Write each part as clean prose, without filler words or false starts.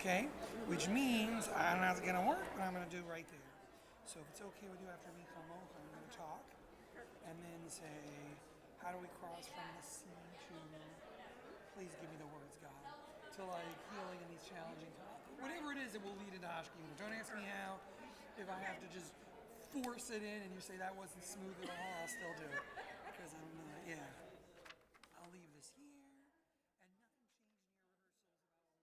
okay? Which means I'm not going to work, but I'm going to do right there. So if it's okay with you, after me come over, I'm going to talk and then say, how do we cross from the sea to, please give me the words, God, to like healing in these challenging times. Whatever it is, it will lead into Ashkina. Don't ask me how. If I have to just force it in and you say that wasn't smooth at all, I'll still do it. Because I'm not, yeah. I'll leave this here. And nothing changed in your rehearsals about all the. Okay, excellent.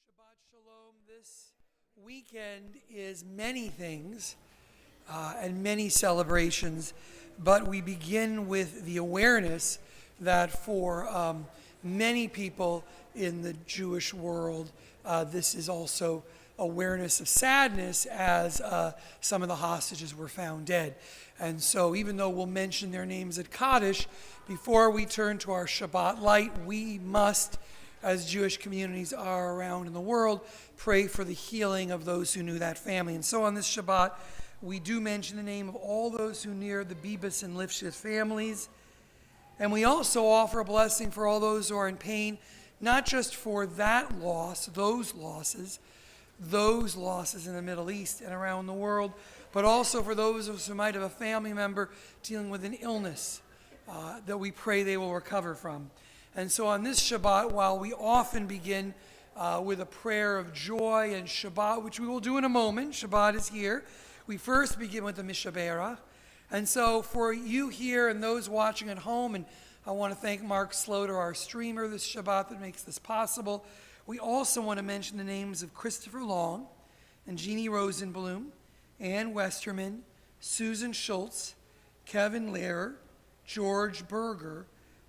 Shabbat Shalom. This weekend is many things and many celebrations, but we begin with the awareness that for many people in the Jewish world, this is also awareness of sadness as some of the hostages were found dead. And so even though we'll mention their names at Kaddish, before we turn to our Shabbat light, we must, as Jewish communities are around in the world, pray for the healing of those who knew that family. And so on this Shabbat, we do mention the name of all those who knew the Bibas and Lifshitz families. And we also offer a blessing for all those who are in pain, not just for that loss, those losses in the Middle East and around the world, but also for those of us who might have a family member dealing with an illness that we pray they will recover from. And so on this Shabbat, while we often begin with a prayer of joy and Shabbat, which we will do in a moment, Shabbat is here, we first begin with the Mishaberach. And so for you here and those watching at home, and I want to thank Mark Sloter, our streamer, this Shabbat that makes this possible. We also want to mention the names of Christopher Long and Jeannie Rosenblum, Ann Westerman, Susan Schultz, Kevin Lehrer, George Berger,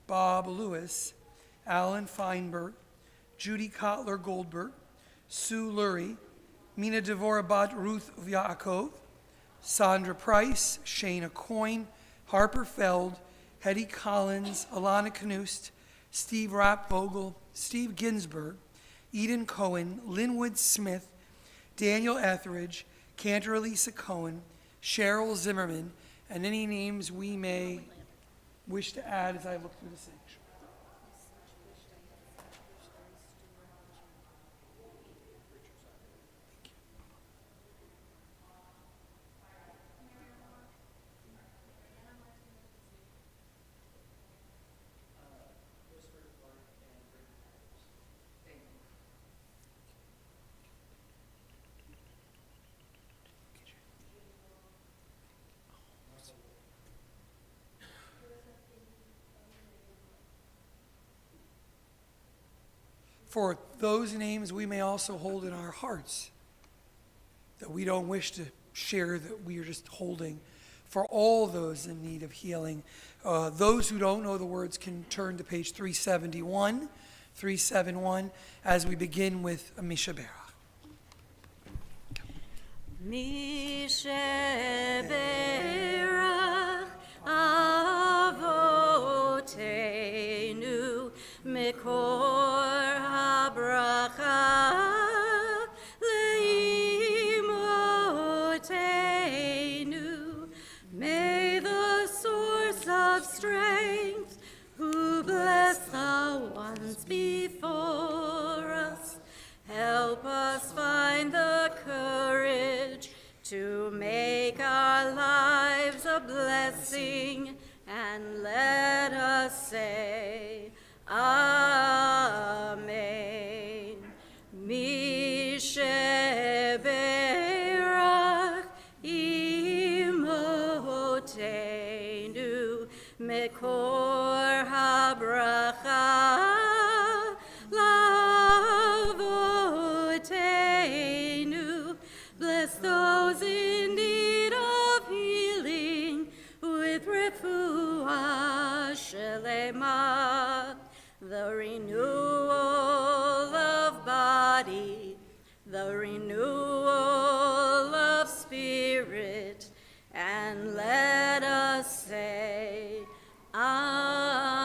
Bob Lewis, Alan Feinberg, Judy Kotler Goldberg, Sue Lurie, Mina Devorabat Ruth Yaakov, Sandra Price, Shana Coyne, Harper Feld, Hetty Collins, Alana Knust, Steve Rappvogel, Steve Ginsberg, Eden Cohen, Linwood Smith, Daniel Etheridge, Cantor Elisa Cohen, Cheryl Zimmerman, and any names we may wish to add as I look through the sanctuary. For those names we may also hold in our hearts that we don't wish to share, that we are just holding for all those in need of healing. Those who don't know the words can turn to page 371, as we begin with a Mishaberach. Mishaberach Avotenu Mekor habracha leimotenu. May the source of strength, who bless the ones before us, help us find the courage to make our lives a blessing, and let us say, Amen. Mishaberach imotenu mekor habracha lavotenu. Bless those in need of healing with refuah shelema, the renewal of body, the renewal of spirit, and let us say, Amen.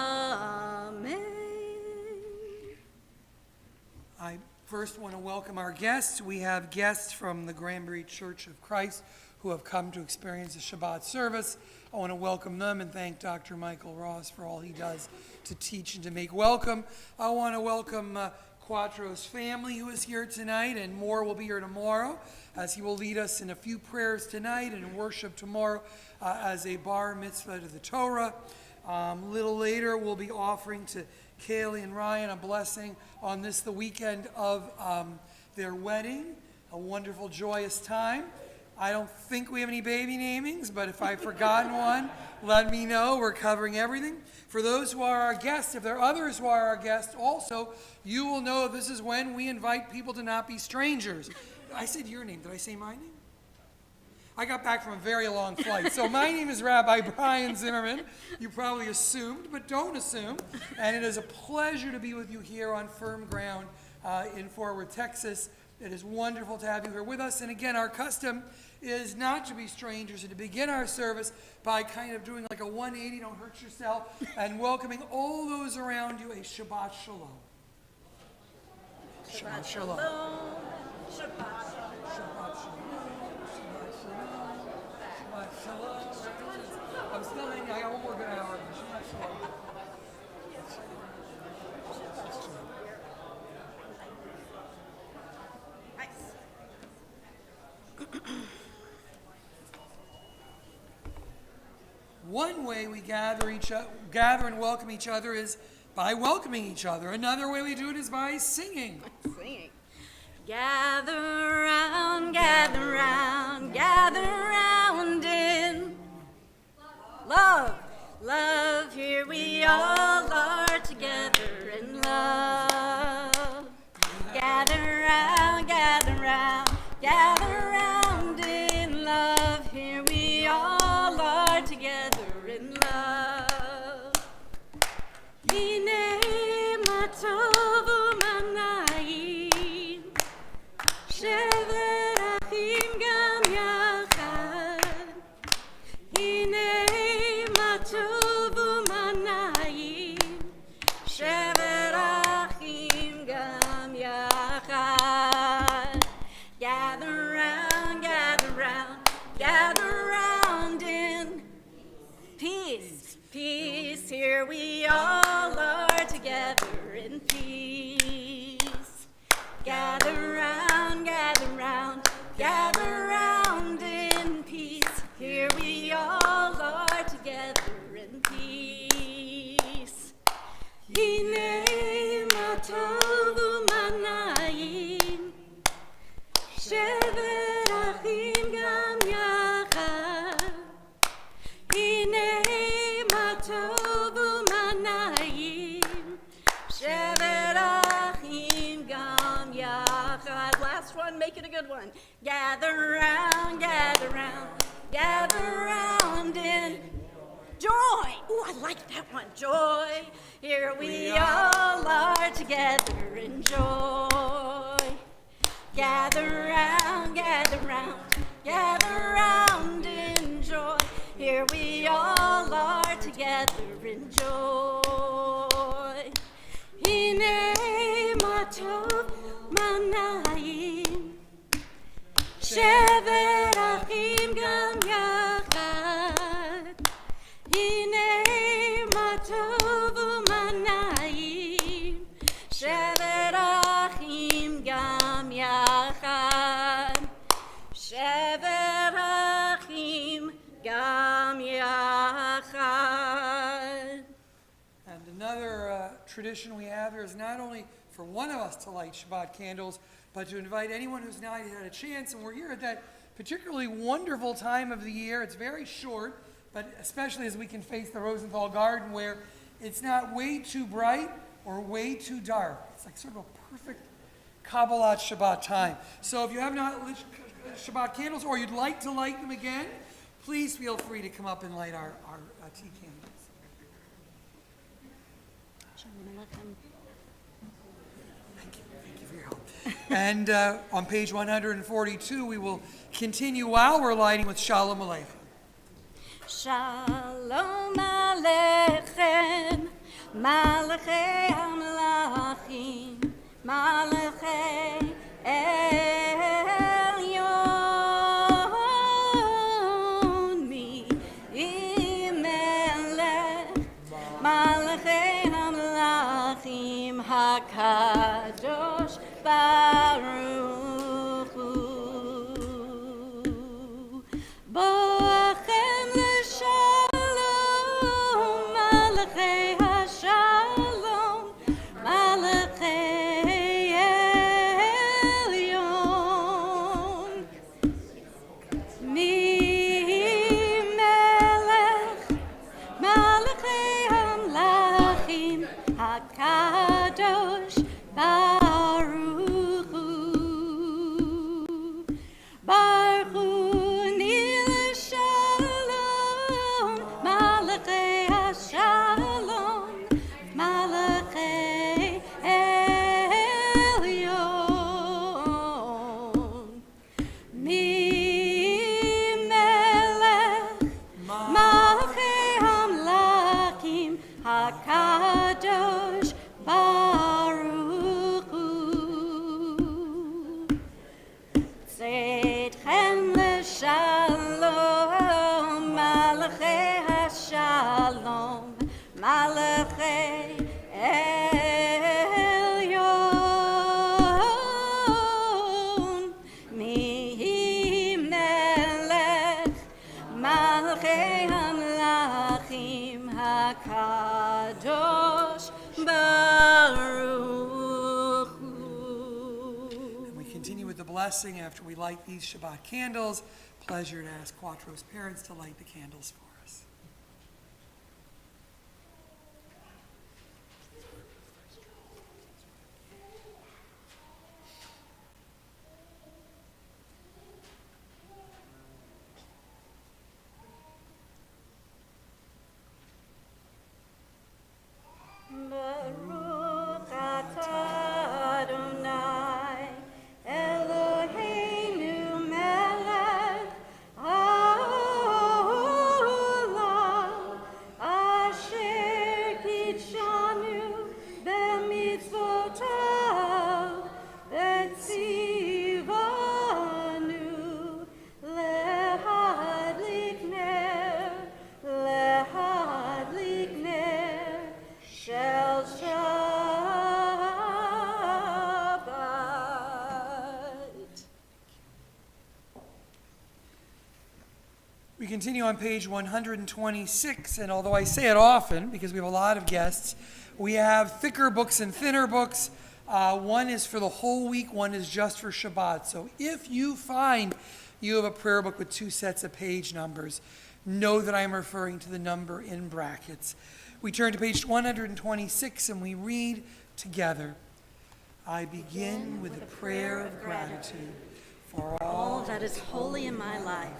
I first want to welcome our guests. We have guests from the Granbury Church of Christ who have come to experience the Shabbat service. I want to welcome them and thank Dr. Michael Ross for all he does to teach and to make welcome. I want to welcome Quattro's family who is here tonight, and more will be here tomorrow as he will lead us in a few prayers tonight and in worship tomorrow as a bar mitzvah to the Torah. A little later, we'll be offering to Kaylee and Ryan a blessing on this, the weekend of their wedding. A wonderful, joyous time. I don't think we have any baby namings, but if I've forgotten one, let me know. We're covering everything. For those who are our guests, if there are others who are our guests also, you will know this is when we invite people to not be strangers. I said your name. Did I say my name? I got back from a very long flight. So my name is Rabbi Brian Zimmerman. You probably assumed, but don't assume. And it is a pleasure to be with you here on firm ground in Fort Worth, Texas. It is wonderful to have you here with us. And again, our custom is not to be strangers and to begin our service by kind of doing like a 180, don't hurt yourself, and welcoming all those around you a Shabbat Shalom. Shabbat Shalom. Shabbat Shalom. Shabbat Shalom. Shabbat Shalom. I'm still hanging. I got one more good hour. Shabbat Shalom. One way we gather and welcome each other is by welcoming each other. Another way we do it is by singing. Singing. Gather round, gather round, gather round in love. Love, here we all are together in love. Gather round, gather round, gather round in love. Here we all are together in love. Hine matov u'manayim, shevet achim gam yachad. Hine matov u'manayim, peace. Here we all are together in peace. Gather round, gather round, gather round in peace. Here we all are together in peace. Hine ma tov u'manayim, shevet achim gam yachad. Hine ma tov u'manayim, shevet achim gam yachad. Last one, make it a good one. Gather round, gather round, gather round in joy. Ooh, I like that one. Joy. Here we all are together in joy. Gather round, gather round, gather round in joy. Here we all are together in joy. Hine ma tov manayim, shevet achim gam yachad. Hine ma tov u'manayim, shevet achim gam yachad. Shevet achim gam yachad. And another tradition we have here is not only for one of us to light Shabbat candles, but to invite anyone who's not had a chance. And we're here at that particularly wonderful time of the year. It's very short, but especially as we can face the Rosenthal Garden, where it's not way too bright or way too dark. It's like sort of a perfect Kabbalat Shabbat time. So if you have not lit Shabbat candles, or you'd like to light them again, please feel free to come up and light our tea candles. Thank you for your help. And on page 142, we will continue while we're lighting with Shalom Aleichem. Shalom Aleichem, Malachei HaMelachim, Malachei Elyon, Mi-Melech, Malachei HaMelachim, HaKadosh Baruch Hu. Boachem l'shalom, Malachei HaShalom, Malachei Elyon, Mi-Melech, Malachei HaMelachim, HaKadosh Baruch Hu. Baruch Hu Nil Shalom, Malachei HaShalom, Malachei Elyon, Mi-Melech, Malachei HaMelachim, HaKadosh Baruch Hu. Tzedchem l'shalom, Malachei HaShalom, Malachei Elyon, Mi-Melech, Malachei HaMelachim, HaKadosh Baruch Hu. And we continue with the blessing after we light these Shabbat candles. Pleasure to ask Quattro's parents to light the candles for us. Baruch atah Adonai, Eloheinu melech haolam. continue on page 126, and although I say it often because we have a lot of guests, we have thicker books and thinner books. One is for the whole week, one is just for Shabbat. So if you find you have a prayer book with two sets of page numbers, know that I am referring to the number in brackets. We turn to page 126 and we read together. I begin with a prayer of gratitude for all that is holy in my life.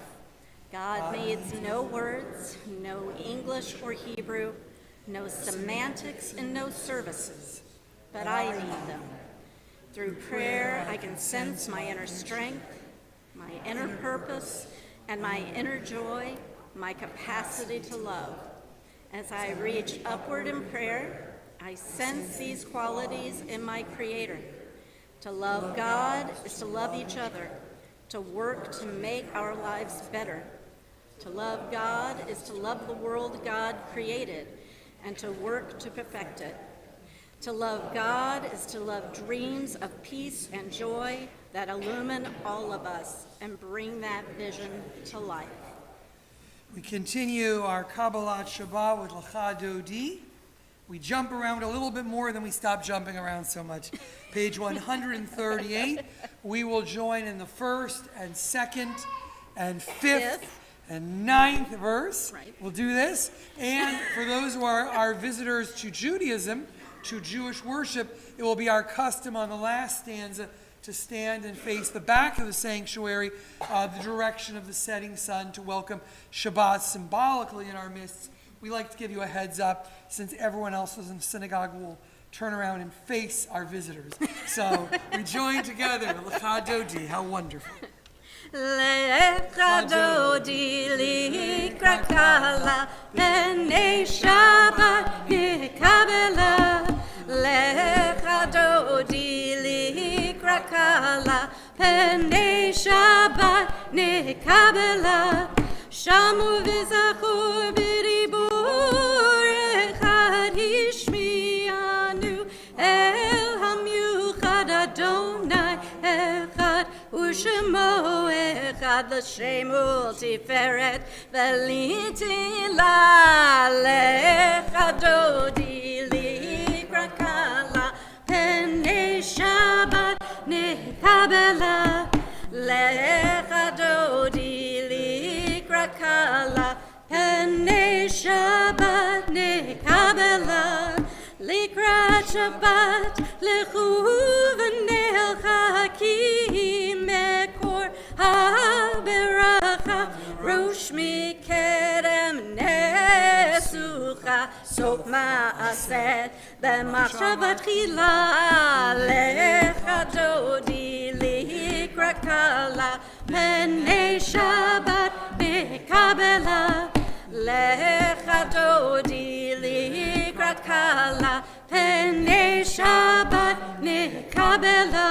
God needs no words, no English or Hebrew, no semantics, and no services, but I need them. Through prayer, I can sense my inner strength, my inner purpose, and my inner joy, my capacity to love. As I reach upward in prayer, I sense these qualities in my Creator. To love God is to love each other, to work to make our lives better. To love God is to love the world God created and to work to perfect it. To love God is to love dreams of peace and joy that illumine all of us and bring that vision to life. We continue our Kabbalat Shabbat with Lecha Dodi. We jump around a little bit more than we stop jumping around so much. Page 138, we will join in the first and second and fifth and ninth verse. Right. We'll do this. And for those who are our visitors to Judaism, to Jewish worship, it will be our custom on the last stanza to stand and face the back of the sanctuary, the direction of the setting sun, to welcome Shabbat symbolically in our midst. We like to give you a heads up, since everyone else in the synagogue will turn around and face our visitors. So we join together. Lecha Dodi, how wonderful. Lecha Dodi likra kala, Penei Shabbat nikabela. Lecha Dodi likra kala, Penei Shabbat nikabela. Shamu v'zachor b'dibur echad hishmianu, El hamiuchad Adonai echad u'shemo echad l'shemul tiferet v'liti la. Lecha Dodi likra kala, Penei Shabbat nikabela. Lecha Dodi likra kala, Penei Shabbat nikabela. Likrat Shabbat lechu v'nelcha ki mekor ha'beracha rosh mikedem nesucha sof ma'aset b'machshavat chila. Lecha Dodi likra kala, Penei Shabbat nikabela. Lecha Dodi likra kala, Penei Shabbat nikabela.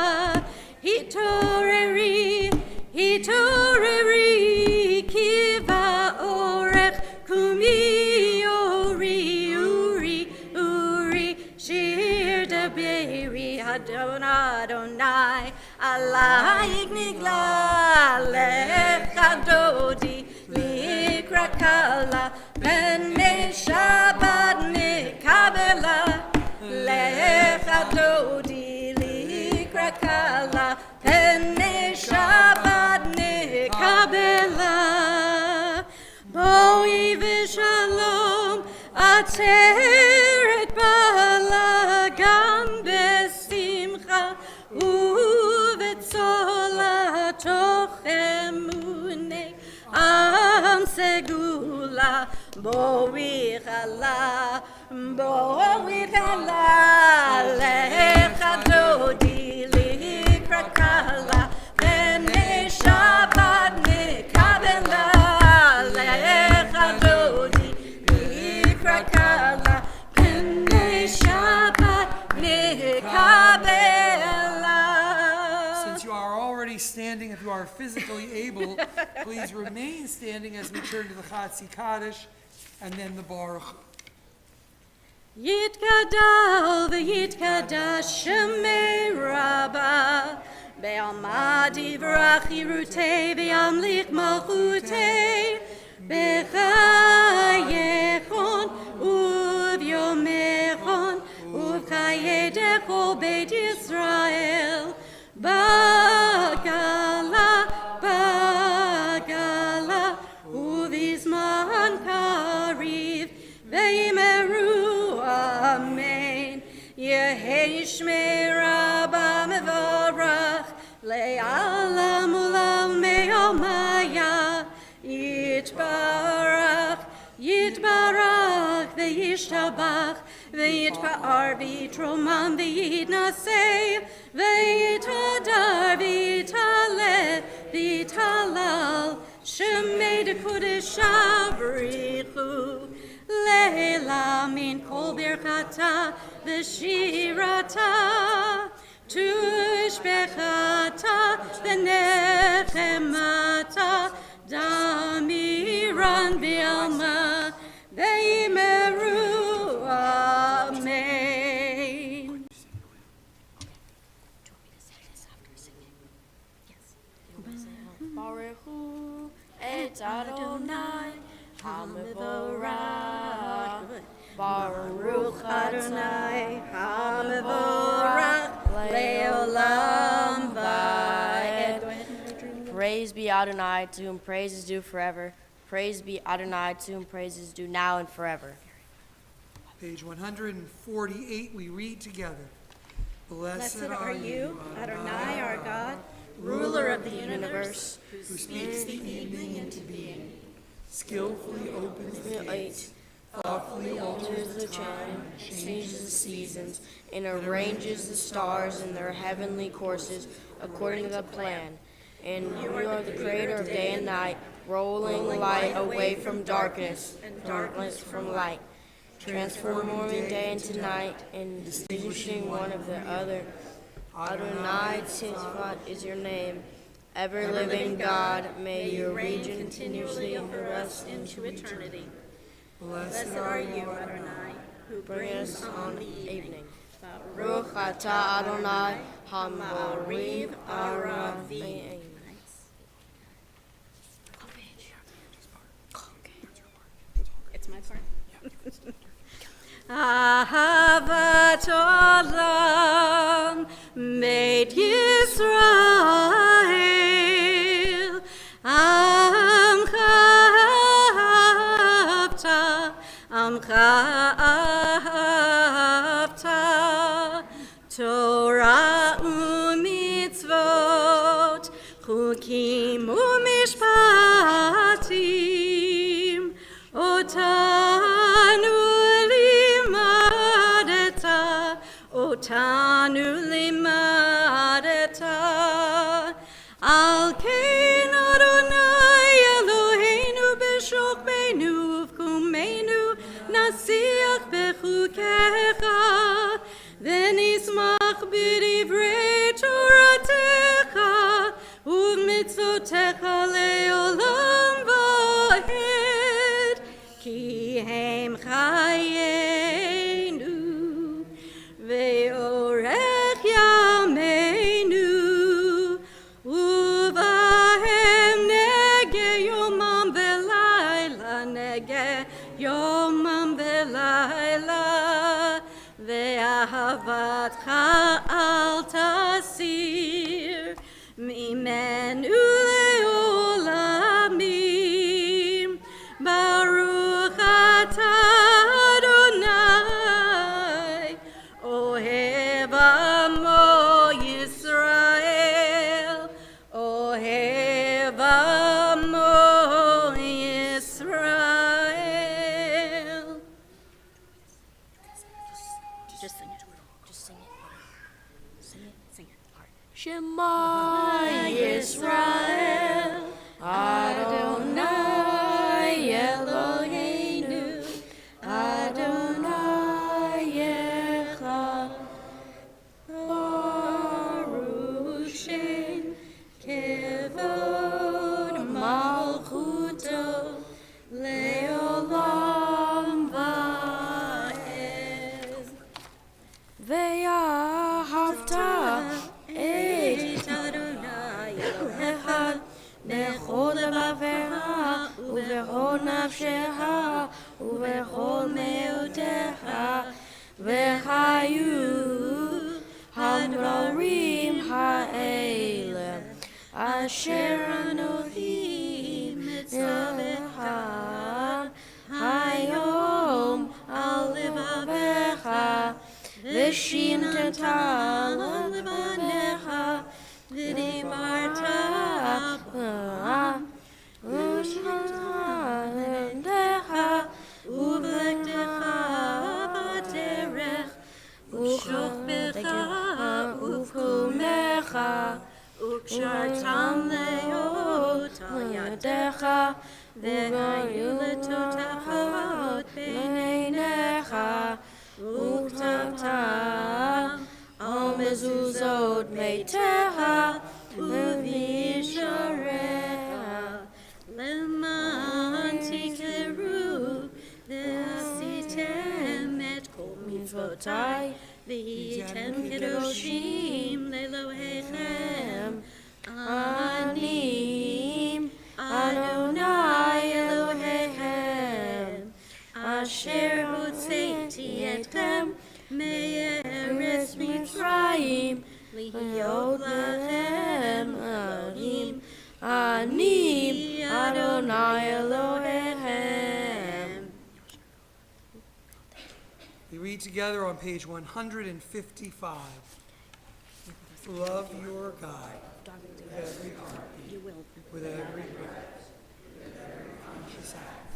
Hitoreri, kiva orech kumi uri, shir daberi Adonai, alayik nigla. Lecha Dodi likra kala, Penei Shabbat nikabela. Lecha Dodi likra kala, Penei Shabbat nikabela. Boi v'shalom ateret balagam besimcha uvetzola toch emune am segula. Boi chala, Lecha Dodi likra kala, Penei Shabbat nikabela. Lecha Dodi likra kala, Penei Shabbat nikabela. Since you are already standing, if you are physically able, please remain standing as we turn to the Chatzi Kaddish and then the Baruch. Yitgadal v'yitkadash shemei Rabba, Be'alma divrach yirutei v'yamlich malchutei, בחייכון וביומכון ובחיי דכל בית ישראל בגלה ובזמן קריב ויאמרו אמן יהי שמי רבה מבורך לעולם ולעולמי עולמיה יתברך וישתבח ויתפאר ויתרומם ויתנשא ויתהדר ויתהלל ויתהלל שמי דקודש בריחו לילה מן כל ברכתה ושירתה תושבחתה ונחמתה דמירן בעלמה ויאמרו אמן. Baruch hu et Adonai HaMevorach. Baruch Adonai HaMevorach Leolam Va'ed. Praise be Adonai, to whom praise is due forever. Praise be Adonai, to whom praise is due now and forever. Page 148, we read together. Blessed are you, Adonai our God, ruler of the universe, who speaks the evening into being, skillfully opens the gates, thoughtfully alters the time, changes the seasons, and arranges the stars in their heavenly courses according to the plan. And you are the creator of day and night, rolling light away from darkness, and darkness from light, transforming day into night, and distinguishing one of the other. Adonai Tzidkot is your name. Ever-living God, may your region continuously rest into eternity. Blessed are you, Adonai, who Bring brings us on on the the evening. evening. Baruch atah Adonai HaMariv Aravi. It's my part. Ahavat olam Beit Yisrael Amcha ahavta Torah u'mitzvot chukim u'mishpatim Otanu limadeta al kein Adonai Eloheinu b'shokbeinu uvkumeinu nasiach bechukecha v'nismach b'divrei toratecha uv'mitzvotecha le'olam va'ed ki hem chayenu Ve'orech yameinu uvahem nege yomam velayla nege yomam velayla ve'ahavatcha al tasir mimenu le'olamim Baruch atah Adonai Ohev amo Yisrael, Ohev amo Yisrael. Just sing it. Just sing it. Sing it. Sing it. Shema Yisrael, Adonai Eloheinu, Adonai Echad, Baruch Shem Kevod Malchuto Leolam Va'ed. Ve'ahavta et Adonai Elohecha bechol levavecha Asher Anochi Mitzavecha Hayom Al Levavecha V'Shimtata Levanecha V'Dibarta U'Shmata Uvektecha Baderech U'Shofbecha U'Kumecha U'Kshartam Leot Al Yadecha V'Hayuletotecha B'neinecha U'Ktamtam Al Mezuzot Meitecha U'Visharecha Leman Tikeru V'asitem et kol mitzvotai V'yitem kedoshim le'Elohechem Anim Adonai Elohechem Asher hotzeiti etchem me'eretz Mitzrayim Lihiyot lachem Elohim Anim Adonai Elohechem. We read together on page 155. Love your God with every heartbeat, with every breath, with every conscious act.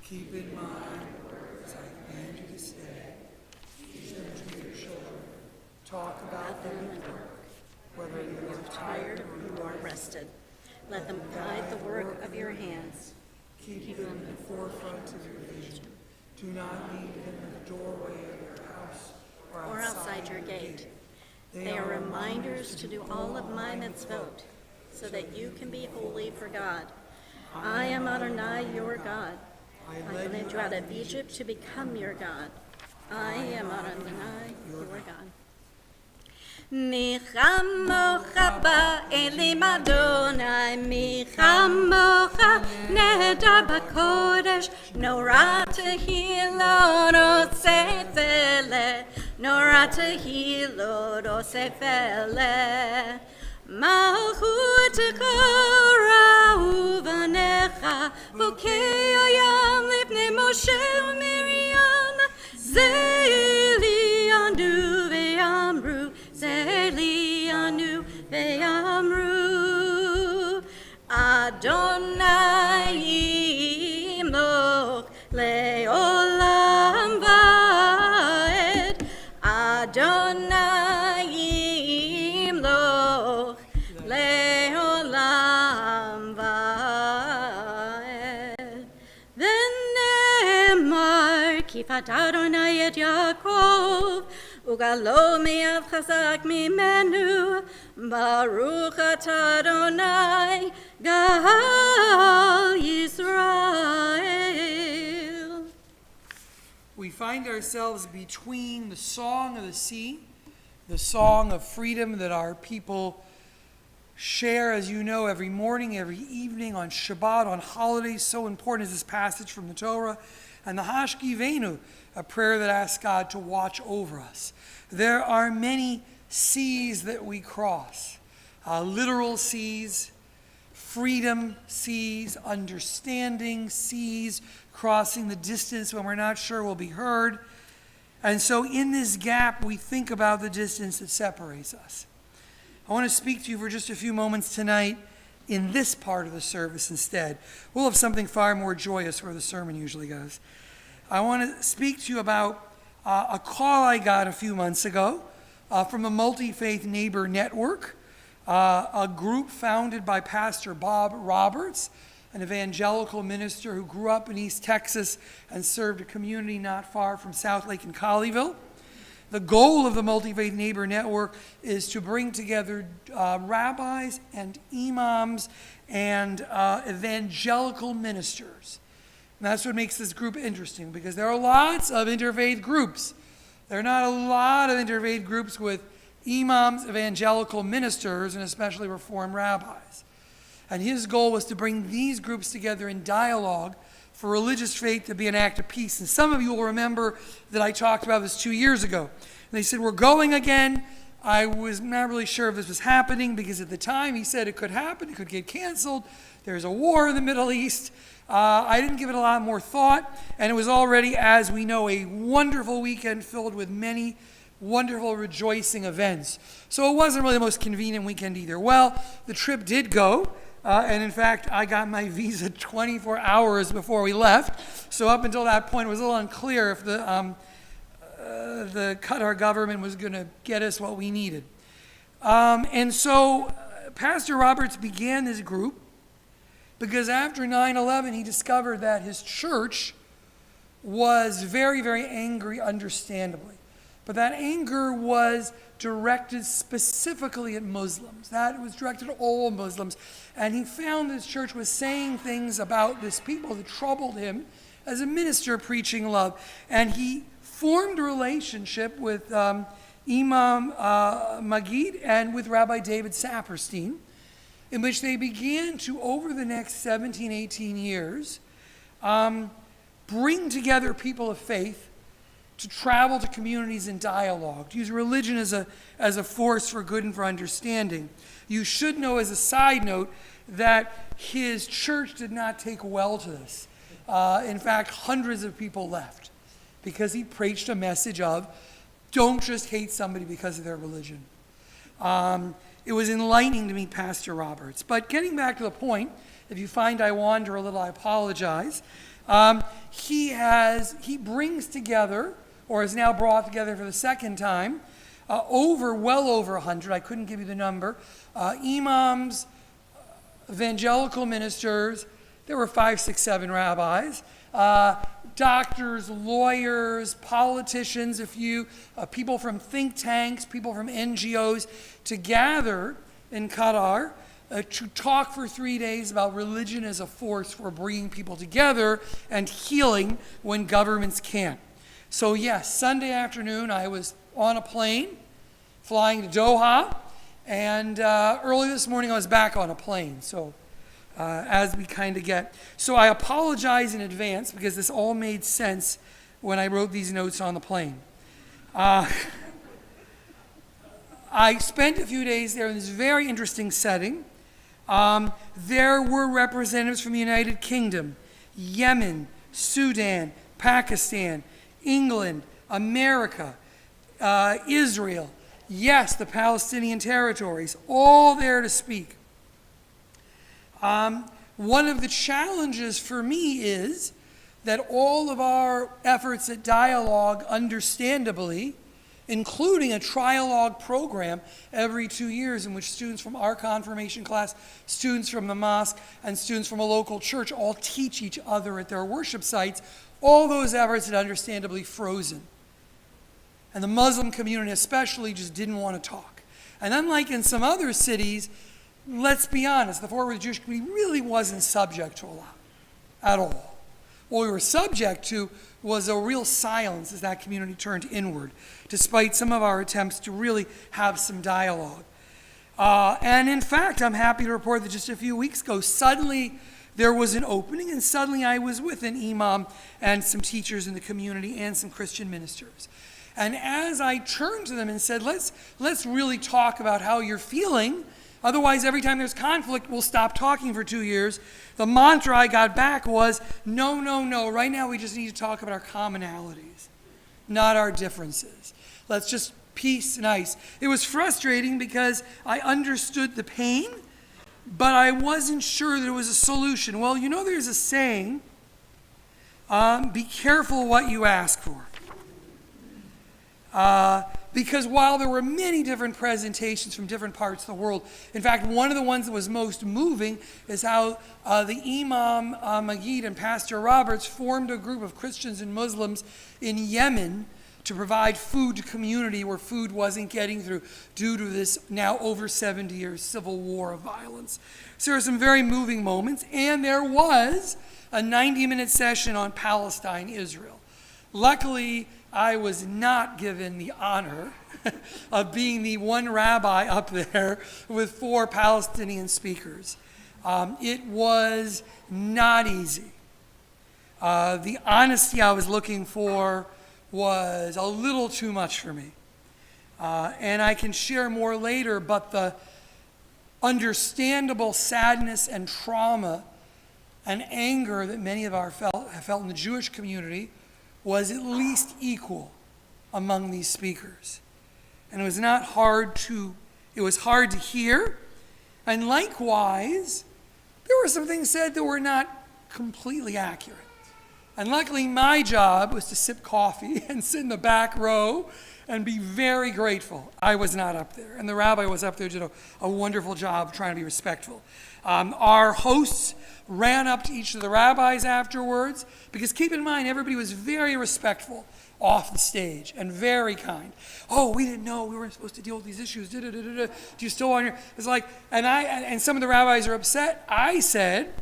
Keep in mind, as I command you to say, teach them to your children. Talk about them at work, whether you are tired or you are rested. Let them guide the work of your hands. Keep them in the forefront of your vision. Do not leave them in the doorway of your house or outside your gate. They are reminders to do all of my mitzvot, so that you can be holy for God. I am Adonai, your God. I led you out of Egypt to become your God. I am Adonai, your God. Michamocha ba'elim Adonai, Michamocha nehedar b'kodesh, Norah tehilot osef eleh, Norah tehilot osef eleh. Malchutecha ra'u v'necha, Vokei hayam lifnei Moshe u'Miriam, Ze'lianu ve'amru, Ze'lianu ve'amru, Adonai yimloch le'olam va'ed, Adonai yimloch le'olam va'ed. V'ne'emar kifat Adonai et Yaakov, Ugalo me'av chazak mimenu, Baruch atah Adonai, Gal Yisrael. We find ourselves between the song of the sea, the song of freedom that our people share, as you know, every morning, every evening, on Shabbat, on holidays. So important is this passage from the Torah, and the Hashkivenu, a prayer that asks God to watch over us. There are many seas that we cross, literal seas, freedom seas, understanding seas, crossing the distance when we're not sure we'll be heard. And so in this gap, we think about the distance that separates us. I want to speak to you for just a few moments tonight in this part of the service instead. We'll have something far more joyous where the sermon usually goes. I want to speak to you about a call I got a few months ago from a multi-faith neighbor network, a group founded by Pastor Bob Roberts, an evangelical minister who grew up in East Texas and served a community not far from South Lake and Colleyville. The goal of the Multi-Faith Neighbor Network is to bring together rabbis and imams and evangelical ministers. And that's what makes this group interesting, because there are lots of interfaith groups. There are not a lot of interfaith groups with imams, evangelical ministers, and especially Reformed rabbis. And his goal was to bring these groups together in dialogue for religious faith to be an act of peace. And some of you will remember that I talked about this 2 years ago. And they said, we're going again. I was not really sure if this was happening because at the time he said it could happen, it could get canceled. There's a war in the Middle East. I didn't give it a lot more thought, and it was already, as we know, a wonderful weekend filled with many wonderful rejoicing events. So it wasn't really the most convenient weekend either. Well, the trip did go, and in fact, I got my visa 24 hours before we left. So up until that point, it was a little unclear if the Qatar government was going to get us what we needed. And so Pastor Roberts began this group because after 9/11, he discovered that his church was very, very angry, understandably. But that anger was directed specifically at Muslims. That was directed at all Muslims. And he found his church was saying things about this people that troubled him as a minister preaching love. And he formed a relationship with Imam Magid and with Rabbi David Saperstein, in which they began to, over the next 17, 18 years, bring together people of faith to travel to communities in dialogue, to use religion as a force for good and for understanding. You should know, as a side note, that his church did not take well to this. In fact, hundreds of people left because he preached a message of don't just hate somebody because of their religion. It was enlightening to meet Pastor Roberts. But getting back to the point, if you find I wander a little, I apologize. He brings together, or has now brought together for the second time, well over 100, I couldn't give you the number, imams, evangelical ministers, there were 5, 6, 7 rabbis, doctors, lawyers, politicians, people from think tanks, people from NGOs, to gather in Qatar to talk for 3 days about religion as a force for bringing people together and healing when governments can't. So yes, Sunday afternoon I was on a plane flying to Doha, and early this morning I was back on a plane. So as we kind of get. So I apologize in advance because this all made sense when I wrote these notes on the plane. I spent a few days there in this very interesting setting. There were representatives from the United Kingdom, Yemen, Sudan, Pakistan, England, America, Israel, yes, the Palestinian territories, all there to speak. One of the challenges for me is that all of our efforts at dialogue, understandably, including a trialogue program every 2 years in which students from our confirmation class, students from the mosque, and students from a local church all teach each other at their worship sites, all those efforts had understandably frozen. And the Muslim community especially just didn't want to talk. And unlike in some other cities, let's be honest, the Fort Worth Jewish community really wasn't subject to a lot at all. What we were subject to was a real silence as that community turned inward, despite some of our attempts to really have some dialogue. And in fact, I'm happy to report that just a few weeks ago, suddenly there was an opening, and suddenly I was with an imam and some teachers in the community and some Christian ministers. And as I turned to them and said, let's really talk about how you're feeling, otherwise every time there's conflict, we'll stop talking for 2 years, the mantra I got back was, no, right now we just need to talk about our commonalities, not our differences. Let's just peace and ice. It was frustrating because I understood the pain, but I wasn't sure there was a solution. Well, there's a saying, be careful what you ask for. Because while there were many different presentations from different parts of the world, in fact, one of the ones that was most moving is how the Imam Magid and Pastor Roberts formed a group of Christians and Muslims in Yemen to provide food to community where food wasn't getting through due to this now over 70 years civil war of violence. So there were some very moving moments, and there was a 90-minute session on Palestine, Israel. Luckily, I was not given the honor of being the one rabbi up there with 4 Palestinian speakers. It was not easy. The honesty I was looking for was a little too much for me. And I can share more later, but the understandable sadness and trauma and anger that many of our have felt in the Jewish community was at least equal among these speakers. And it was hard to hear. And likewise, there were some things said that were not completely accurate. And luckily, my job was to sip coffee and sit in the back row and be very grateful I was not up there. And the rabbi was up there, did a wonderful job trying to be respectful. Our hosts ran up to each of the rabbis afterwards, because keep in mind, everybody was very respectful off the stage and very kind. Oh, we didn't know we weren't supposed to deal with these issues. Do you still want your? It's like, and some of the rabbis are upset. I said,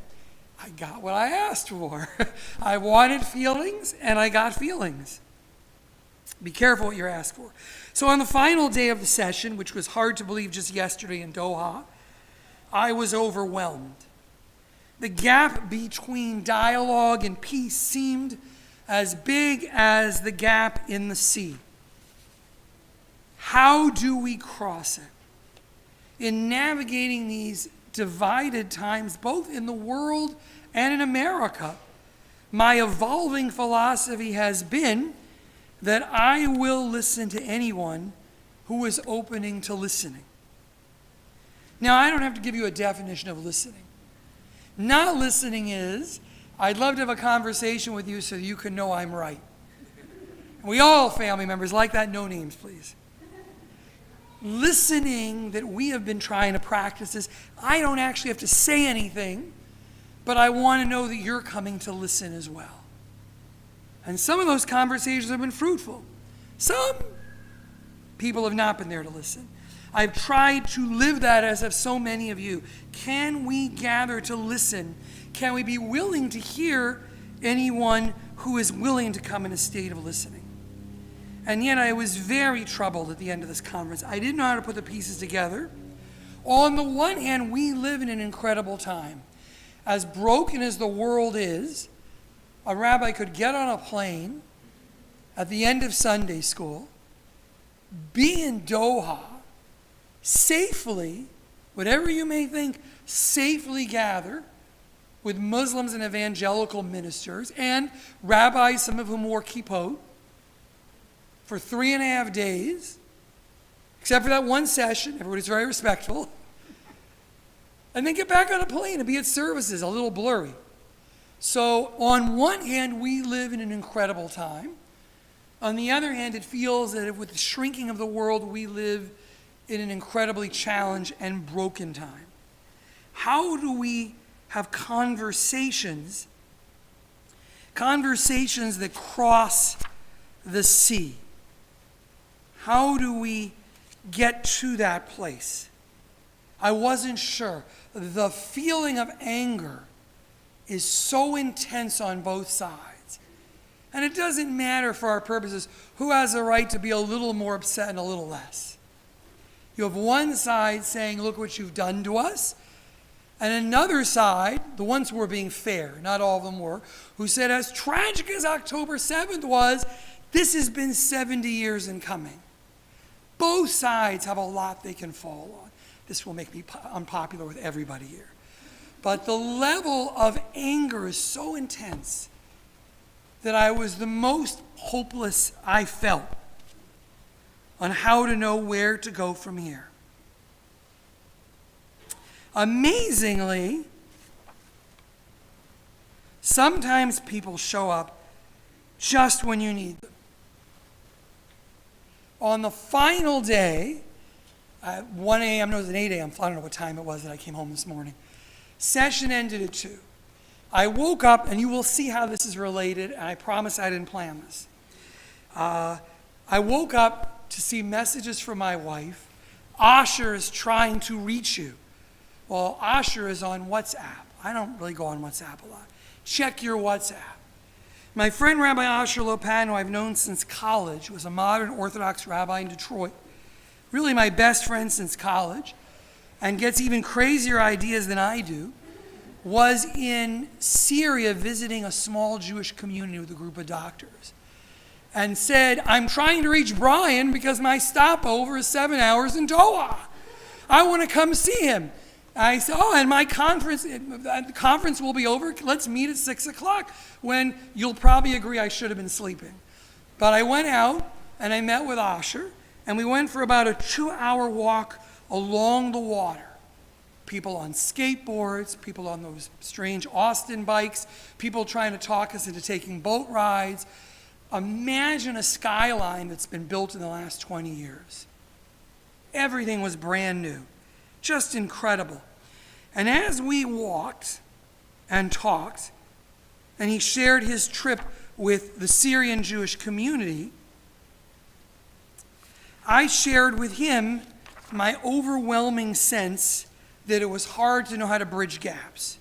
I got what I asked for. I wanted feelings, and I got feelings. Be careful what you're asked for. So on the final day of the session, which was hard to believe just yesterday in Doha, I was overwhelmed. The gap between dialogue and peace seemed as big as the gap in the sea. How do we cross it? In navigating these divided times, both in the world and in America, my evolving philosophy has been that I will listen to anyone who is opening to listening. Now, I don't have to give you a definition of listening. Not listening is, I'd love to have a conversation with you so you can know I'm right. We all, family members, like that. No names, please. Listening that we have been trying to practice is, I don't actually have to say anything, but I want to know that you're coming to listen as well. And some of those conversations have been fruitful. Some people have not been there to listen. I've tried to live that, as have so many of you. Can we gather to listen? Can we be willing to hear anyone who is willing to come in a state of listening? And yet I was very troubled at the end of this conference. I didn't know how to put the pieces together. On the one hand, we live in an incredible time. As broken as the world is, a rabbi could get on a plane at the end of Sunday school, be in Doha, safely, whatever you may think, safely gather with Muslims and evangelical ministers and rabbis, some of whom wore kippot, for 3.5 days, except for that one session. Everybody's very respectful. And then get back on a plane and be at services, a little blurry. So on one hand, we live in an incredible time. On the other hand, it feels that with the shrinking of the world, we live in an incredibly challenged and broken time. How do we have conversations that cross the sea? How do we get to that place? I wasn't sure. The feeling of anger is so intense on both sides. And it doesn't matter for our purposes who has the right to be a little more upset and a little less. You have one side saying, look what you've done to us. And another side, the ones who were being fair, not all of them were, who said, as tragic as October 7th was, this has been 70 years in coming. Both sides have a lot they can fall on. This will make me unpopular with everybody here. But the level of anger is so intense that I was the most hopeless I felt on how to know where to go from here. Amazingly, sometimes people show up just when you need them. On the final day, at 1 a.m., no, it was at 8 a.m., I don't know what time it was that I came home this morning. Session ended at 2. I woke up, and you will see how this is related, and I promise I didn't plan this. I woke up to see messages from my wife. Asher is trying to reach you. Well, Asher is on WhatsApp. I don't really go on WhatsApp a lot. Check your WhatsApp. My friend Rabbi Asher Lopan, who I've known since college, was a modern Orthodox rabbi in Detroit. Really my best friend since college, and gets even crazier ideas than I do, was in Syria visiting a small Jewish community with a group of doctors. and said, I'm trying to reach Brian because my stopover is 7 hours in Doha. I want to come see him. I said, and my the conference will be over. Let's meet at 6 o'clock, when you'll probably agree I should have been sleeping. But I went out and I met with Asher, and we went for about a 2-hour walk along the water. People on skateboards, people on those strange Austin bikes, people trying to talk us into taking boat rides. Imagine a skyline that's been built in the last 20 years. Everything was brand new, just incredible. And as we walked and talked, and he shared his trip with the Syrian Jewish community, I shared with him my overwhelming sense that it was hard to know how to bridge gaps.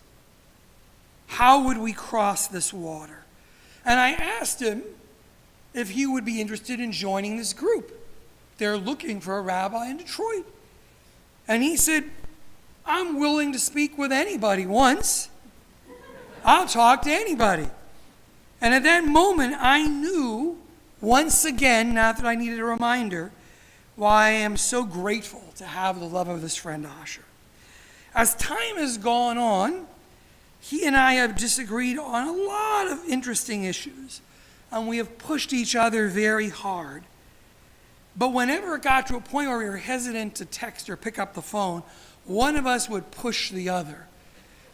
How would we cross this water? And I asked him if he would be interested in joining this group. They're looking for a rabbi in Detroit. And he said, I'm willing to speak with anybody once. I'll talk to anybody. And at that moment, I knew, once again, not that I needed a reminder, why I am so grateful to have the love of this friend Asher. As time has gone on, he and I have disagreed on a lot of interesting issues, and we have pushed each other very hard. But whenever it got to a point where we were hesitant to text or pick up the phone, one of us would push the other.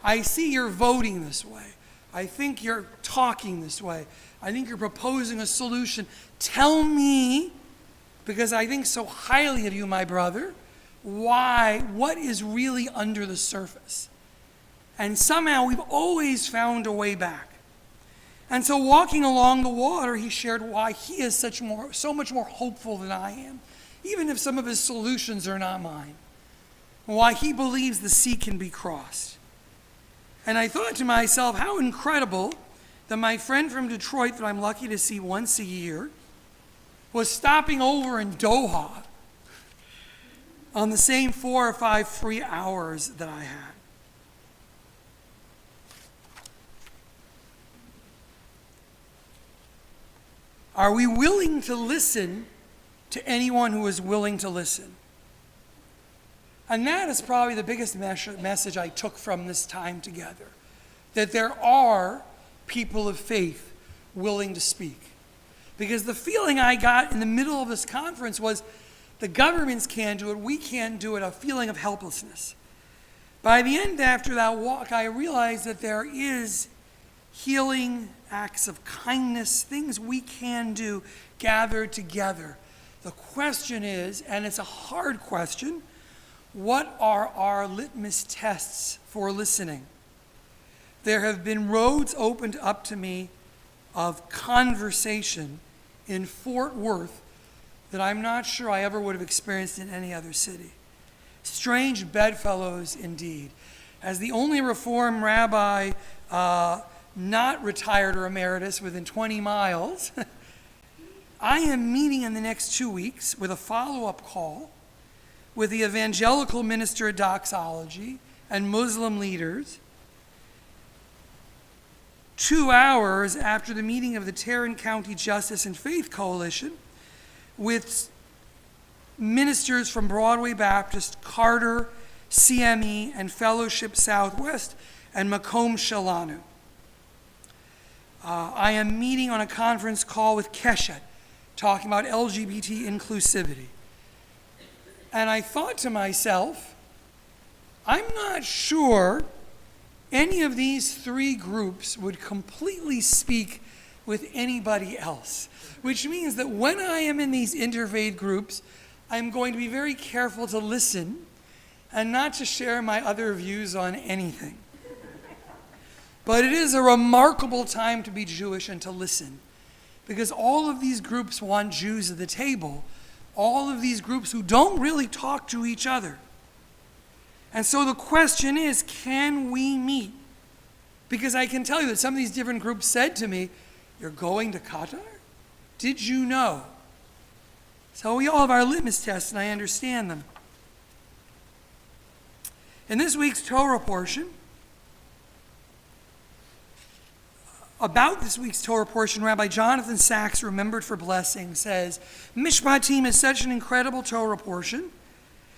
I see you're voting this way. I think you're talking this way. I think you're proposing a solution. Tell me, because I think so highly of you, my brother, what is really under the surface. And somehow we've always found a way back. And so walking along the water, he shared why he is so much more hopeful than I am, even if some of his solutions are not mine. Why he believes the sea can be crossed. And I thought to myself, how incredible that my friend from Detroit, that I'm lucky to see once a year, was stopping over in Doha on the same 4 or 5 free hours that I had. Are we willing to listen to anyone who is willing to listen? And that is probably the biggest message I took from this time together, that there are people of faith willing to speak. Because the feeling I got in the middle of this conference was, the governments can't do it, we can't do it, a feeling of helplessness. By the end, after that walk, I realized that there is healing, acts of kindness, things we can do gathered together. The question is, and it's a hard question, what are our litmus tests for listening? There have been roads opened up to me of conversation in Fort Worth that I'm not sure I ever would have experienced in any other city. Strange bedfellows indeed. As the only Reform rabbi not retired or emeritus within 20 miles, I am meeting in the next 2 weeks with a follow-up call with the evangelical minister of doxology and Muslim leaders 2 hours after the meeting of the Tarrant County Justice and Faith Coalition with ministers from Broadway Baptist, Carter, CME, and Fellowship Southwest, and Makom Shalanu. I am meeting on a conference call with Keshet, talking about LGBT inclusivity. And I thought to myself, I'm not sure any of these 3 groups would completely speak with anybody else, which means that when I am in these interfaith groups, I'm going to be very careful to listen and not to share my other views on anything. But it is a remarkable time to be Jewish and to listen, because all of these groups want Jews at the table, all of these groups who don't really talk to each other. And so the question is, can we meet? Because I can tell you that some of these different groups said to me, you're going to Qatar? Did you know? So we all have our litmus tests, and I understand them. In this week's Torah portion, about this week's Torah portion, Rabbi Jonathan Sachs, remembered for blessing, says, Mishpatim is such an incredible Torah portion.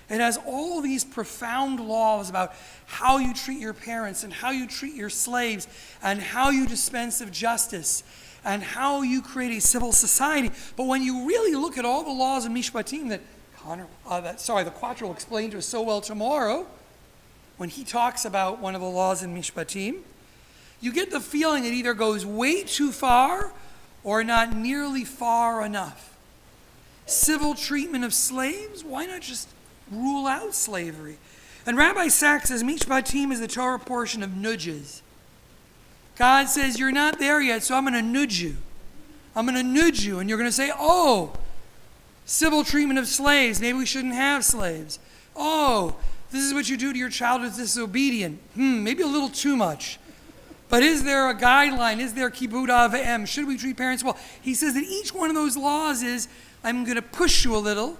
It has all these profound laws about how you treat your parents and how you treat your slaves and how you dispense of justice and how you create a civil society. But when you really look at all the laws of Mishpatim that the Quattro will explain to us so well tomorrow, when he talks about one of the laws in Mishpatim, you get the feeling it either goes way too far or not nearly far enough. Civil treatment of slaves, why not just rule out slavery? And Rabbi Sachs says Mishpatim is the Torah portion of nudges. God says, you're not there yet, so I'm going to nudge you. I'm going to nudge you, and you're going to say, oh, civil treatment of slaves, maybe we shouldn't have slaves. Oh, this is what you do to your child who's disobedient. Maybe a little too much. But is there a guideline? Is there kibud av v'em? Should we treat parents well? He says that each one of those laws is, I'm going to push you a little,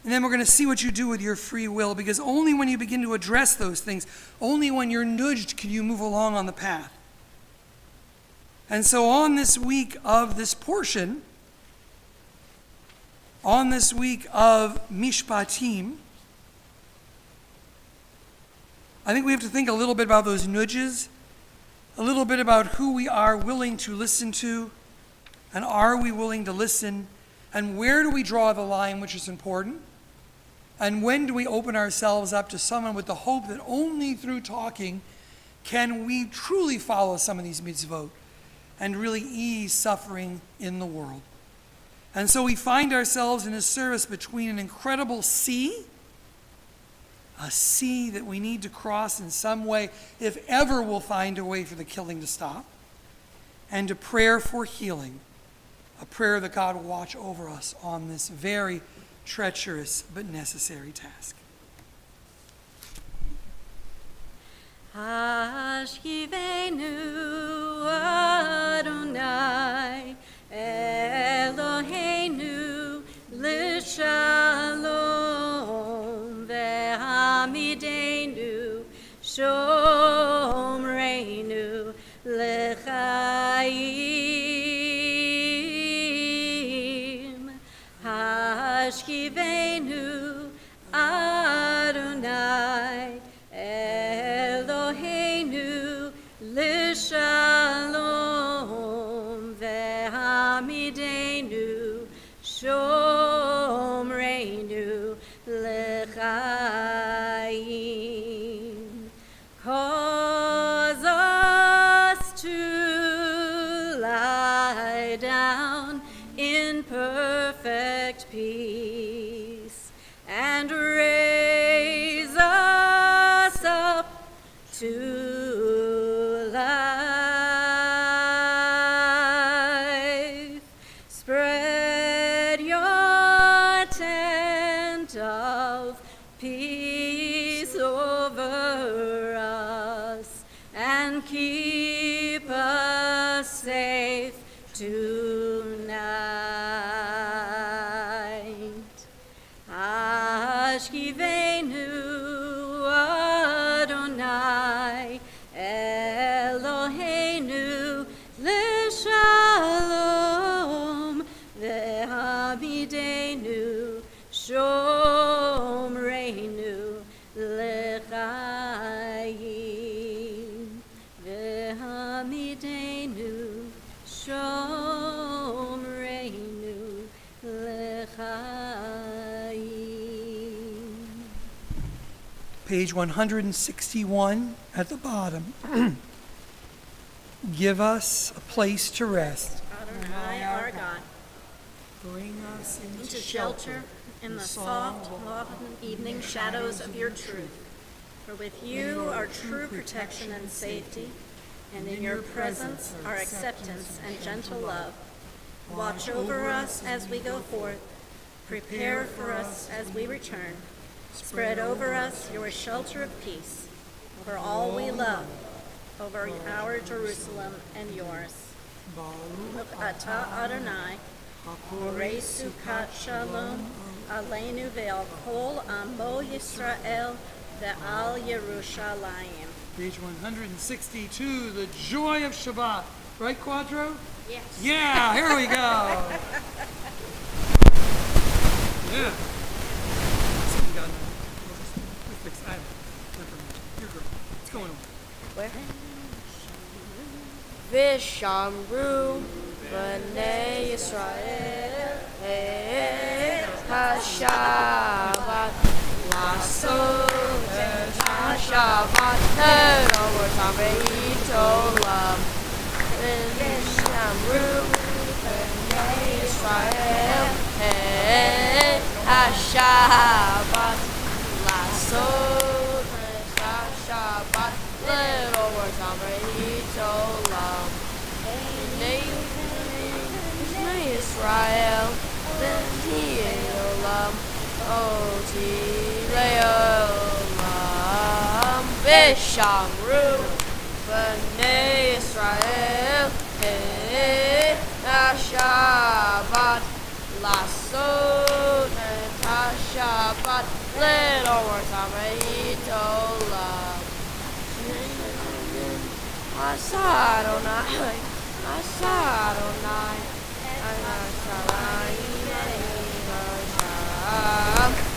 and then we're going to see what you do with your free will, because only when you begin to address those things, only when you're nudged can you move along on the path. And so on this week of this portion, on this week of Mishpatim, I think we have to think a little bit about those nudges, a little bit about who we are willing to listen to, and are we willing to listen, and where do we draw the line which is important, and when do we open ourselves up to someone with the hope that only through talking can we truly follow some of these mitzvot and really ease suffering in the world. And so we find ourselves in a service between an incredible sea, a sea that we need to cross in some way, if ever we'll find a way for the killing to stop, and a prayer for healing, a prayer that God will watch over us on this very treacherous but necessary task. Hashkivenu Adonai Eloheinu l'shalom ve'hamidenu shomreinu l'chaim. Hashkivenu Adonai Eloheinu l'shalom ve'hamidenu shomreinu l'chaim. Cause us to lie down in perfect peace and raise us up to life. Spread your tent of peace over us and keep us safe tonight. Ashkivenu Adonai Eloheinu l'shalom ve'hamidenu shomreinu l'chaim. Ve'hamidenu shomreinu l'chaim. Page 161 at the bottom. Give us a place to rest. Adonai our God, Bring us into shelter in the soft autumn evening shadows of your truth. For with you are true protection and safety, and in your presence are acceptance and gentle love. Watch over us as we go forth. Prepare for us as we return. Spread over us your shelter of peace, over all we love, over our Jerusalem and yours. Baruch atah Adonai, Borei Sukkot Shalom, Aleinu ve'al kol amo Yisrael ve'al Yerushalayim. Page 162, the joy of Shabbat. Right, Quadro? Yes. Yeah, here we go. Yeah. Something got we'll fix it. You're great. What's going on? Where? Vishamru B'nai Yisrael HaShabbat Lasot HaShabbat Over Tamei Olam Vishamru B'nai Yisrael HaShabbat Lasot HaShabbat Little words on Olam Israel then he Olam Oti Leolam Vishamru B'nai Israel HaShabbat Lasot HaShabbat Little words on Olam Asadonai, Asadonai,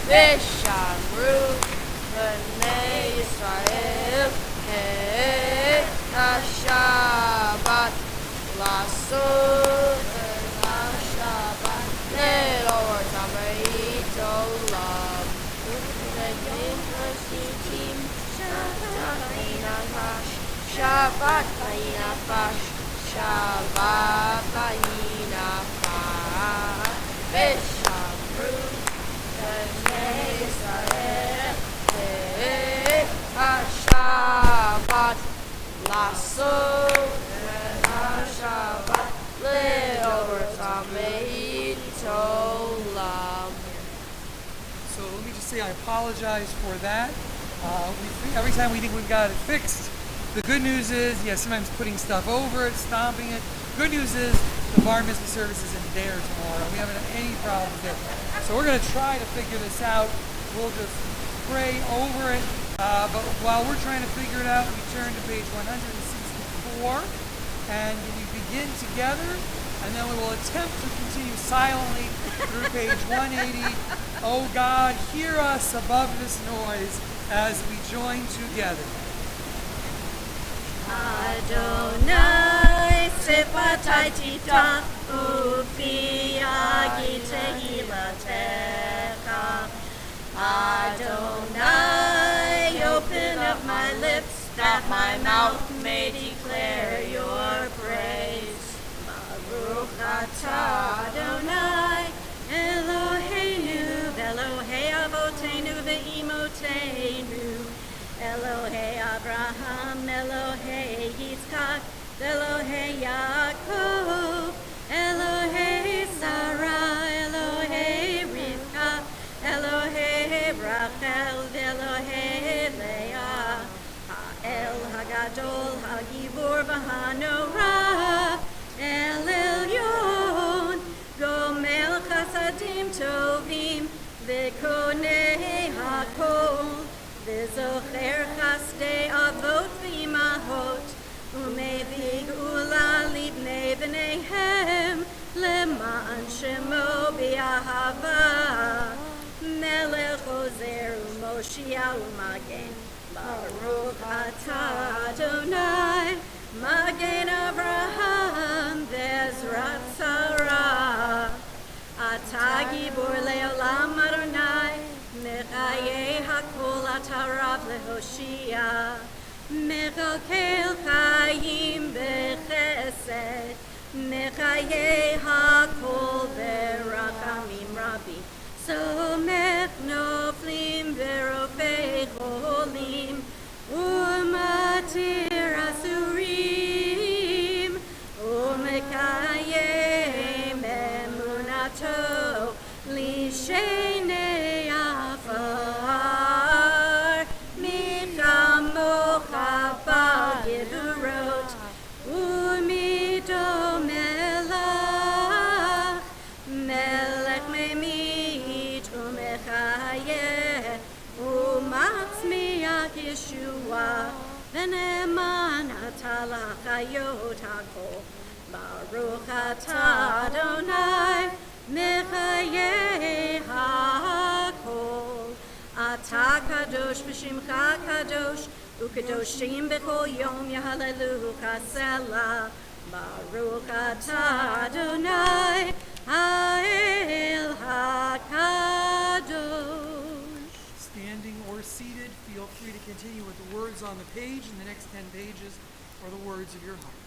Vishamru B'nai Yisrael HaShabbat Lasot HaShabbat Little Tamei Olam Shabbat Vayinafash, Shabbat Vayinafash, Vishamru B'nai Yisrael HaShabbat Lasot HaShabbat Little Tamei Olam. So let me just say I apologize for that. Every time we think we've got it fixed, the good news is, sometimes putting stuff over it, stomping it. Good news is the bar mitzvah service is in there tomorrow. We haven't had any problems there. So we're going to try to figure this out. We'll just pray over it. But while we're trying to figure it out, we turn to page 164 and we begin together, and then we will attempt to continue silently through page 180. Oh God, hear us above this noise as we join together. Adonai Sifatai Tita Ufi Agite Hilatecha. Adonai, open up my lips that my mouth may declare your praise. Baruch atah Adonai Eloheinu Elohei Avotenu ve'imotenu Elohei Abraham, Elohei Yitzchak, Elohei Yaakov, Elohei Sarah, Elohei Rivka, Elohei Rachel, Elohei Leah, Ha'el Hagadol, Hagibor v'Hanorah, El Elyon, Gomel Chasadim Tovim, V'konei Hakol, V'zocher chasdei avot v'imahot, u'mevig ula libnei b'neihem, leman shemo b'ahava, melech ozer u'moshia u'magen, Baruch atah Adonai, magen Avraham, v'ezrat Sarah, atah gibor le'olam Adonai, Mechayei hakol atarav lehoshia, Mechakel chayim bechesed, Mechayei hakol berachamim rabbi, Somech noflim verofei cholim, Umatir asurim, Umekayem emunato, Lishenei afar, Michamocha b'gevurot, Umido melach, Melech memit umechayeh, Umatzmiach Yeshua, ונאמן אתה לחיות הכל. ברוך אתה אדוני מחיי הכל. אתה קדוש ושמך קדוש, וקדושים בכל יום יהללוך סלה. ברוך אתה אדוני האל הקדוש. Standing or seated, feel free to continue with the words on the page, and the next 10 pages are the words of your heart.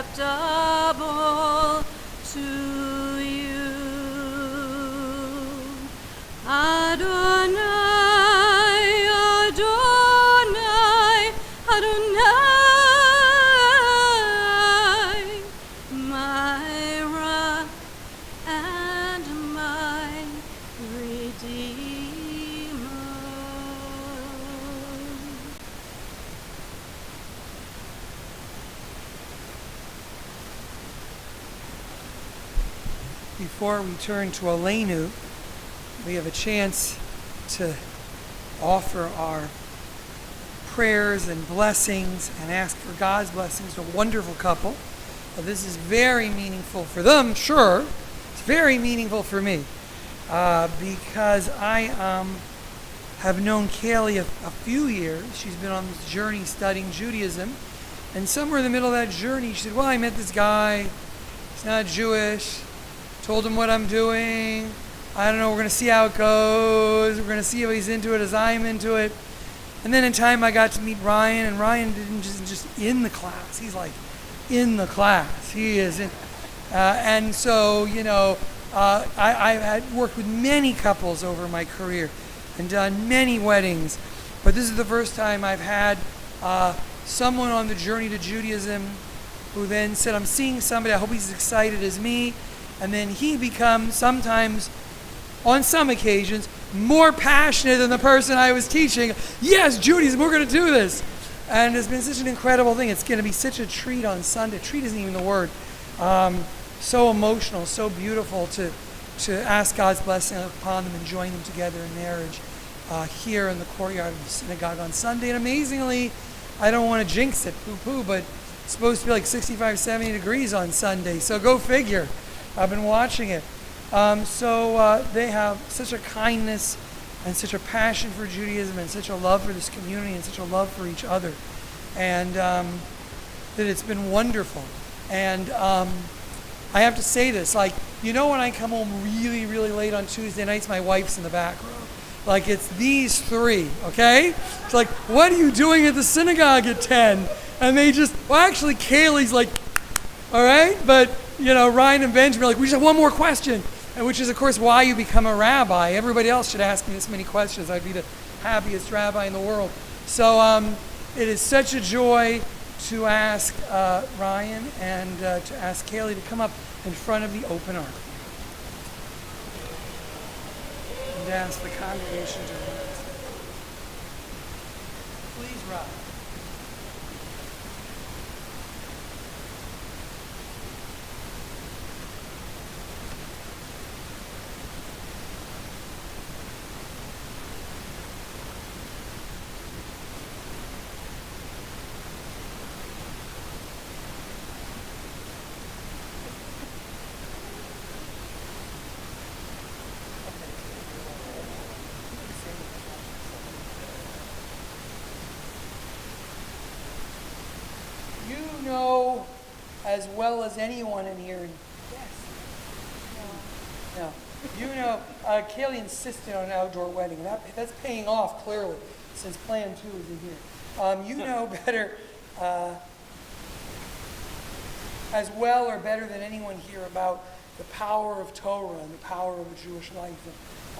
acceptable to you. Adonai, Adonai, Adonai, my rock and my Redeemer. Before we turn to Aleinu, we have a chance to offer our prayers and blessings and ask for God's blessings to a wonderful couple. This is very meaningful for them, sure. It's very meaningful for me because I have known Kaylee a few years. She's been on this journey studying Judaism. And somewhere in the middle of that journey, she said, well, I met this guy. He's not Jewish. Told him what I'm doing. I don't know, we're going to see how it goes. We're going to see if he's into it as I'm into it. And then in time I got to meet Ryan, and Ryan didn't just in the class. He's like in the class. He is in. And so, I've had worked with many couples over my career and done many weddings. But this is the first time I've had someone on the journey to Judaism who then said, I'm seeing somebody, I hope he's as excited as me. And then he becomes sometimes, on some occasions, more passionate than the person I was teaching. Yes, Judaism, we're going to do this. And it's been such an incredible thing. It's going to be such a treat on Sunday. Treat isn't even the word. So emotional, so beautiful to ask God's blessing upon them and join them together in marriage here in the courtyard of the synagogue on Sunday. And amazingly, I don't want to jinx it, poo-poo, but it's supposed to be like 65, 70 degrees on Sunday. So go figure. I've been watching it. So they have such a kindness and such a passion for Judaism and such a love for this community and such a love for each other. And that it's been wonderful. And I have to say this, when I come home really, really late on Tuesday nights, my wife's in the back row. It's these three, okay? It's like, what are you doing at the synagogue at 10? And they actually Kaylee's like, all right? But, Ryan and Benjamin are like, we just have one more question. And which is, of course, why you become a rabbi. Everybody else should ask me this many questions. I'd be the happiest rabbi in the world. So it is such a joy to ask Ryan and to ask Kaylee to come up in front of the open ark. And to ask the congregation to rise. Please rise. Know as well as anyone in here. Yes. No. Kaylee insisted on an outdoor wedding. That's paying off clearly since Plan 2 is in here. You know better, as well or better than anyone here about the power of Torah and the power of a Jewish life and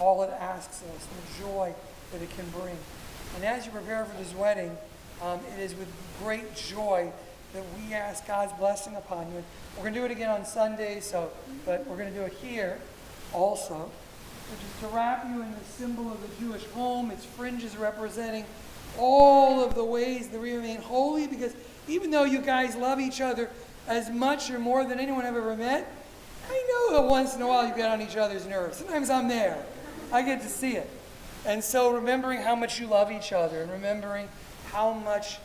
all it asks of us and the joy that it can bring. And as you prepare for this wedding, it is with great joy that we ask God's blessing upon you. We're going to do it again on Sunday, but we're going to do it here also, which is to wrap you in the symbol of the Jewish home, its fringes representing all of the ways that we remain holy, because even though you guys love each other as much or more than anyone I've ever met, I know that once in a while you get on each other's nerves. Sometimes I'm there. I get to see it. And so remembering how much you love each other and remembering how much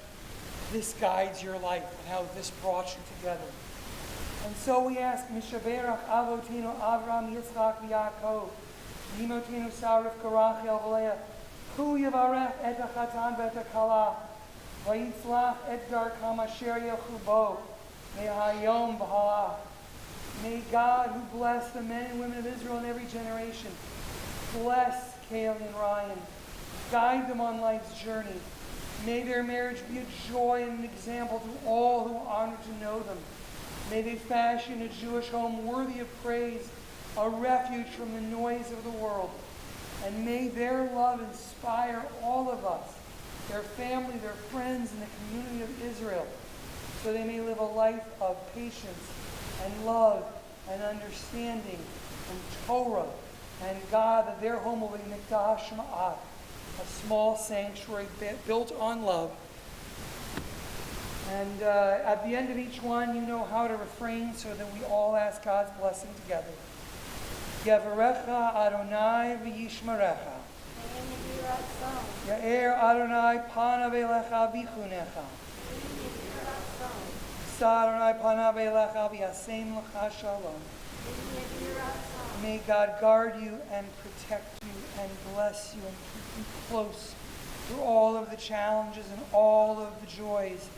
this guides your life and how this brought you together. And so we ask, Mishaberach Avotino Avram Yitzchak V'Yaakov, Yimotino Sarif Karachel V'Leah, Hu Yavarech et HaChatan v'et HaKala, V'yitzlach et Darkam Asher Yechubo, Me'hayom V'Halah. May God, who bless the men and women of Israel in every generation, bless Kaylee and Ryan, guide them on life's journey, May their marriage be a joy and an example to all who honor to know them. May they fashion a Jewish home worthy of praise, a refuge from the noise of the world. And may their love inspire all of us, their family, their friends, and the community of Israel, so they may live a life of patience and love and understanding and Torah and God, that their home will be Mikdash Ma'at, a small sanctuary built on love. And at the end of each one, you know how to refrain so that we all ask God's blessing together. Yevarecha Adonai v'yishmerecha. Ya'er Adonai panav elecha v'chunecha. Yisa Adonai panav elecha v'yasem lecha shalom. May God guard you and protect you and bless you and keep you close through all of the challenges and all of the joys.